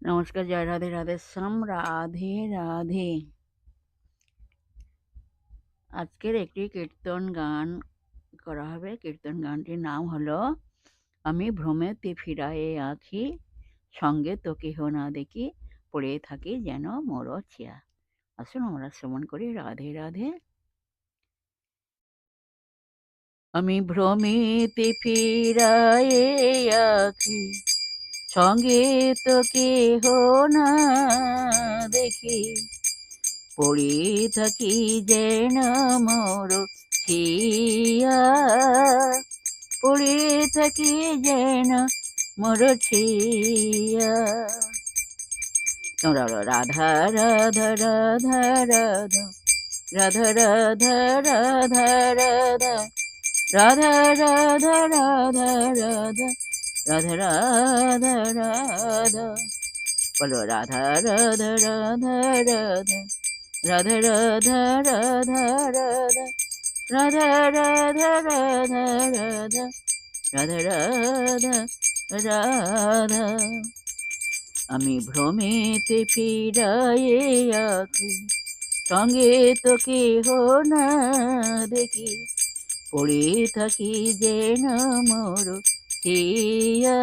নমস্কার, জয় রাধে রাধে শ্যাম, রাধে রাধে। আজকের একটি কীর্তন গান করা হবে। কীর্তন গানটির নাম হলো আমি ভ্রমেতে ফিরায়ে আঁখি, সঙ্গে তো কেহ না দেখি, পড়ে থাকি যেন মোর ছিয়া। আসুন আমরা শ্রবণ করি। রাধে রাধে। আমি ভ্রমেতে ফিরায়ে আঁখি, সঙ্গে তো কেহ না দেখি, পড়ে থাকি যেন মোর ছিয়া, পড়ে থাকি যেন মোর ছিয়া। তোমরা বলো, রাধা রাধা রাধা রাধা রাধা রাধা রাধা রাধা রাধা রাধা রাধা রাধা রাধা রাধা রাধা। বলো, রাধা রাধা রাধা রাধা রাধা রাধা রাধা রাধা রাধা রাধা রাধা রাধা রাধা রাধা রাধা। আমি ভ্রমেতে ফিরায়ে আঁখি, সঙ্গে তো কেহ না দেখি, পড়ে থাকি যেন মোর ছিয়া।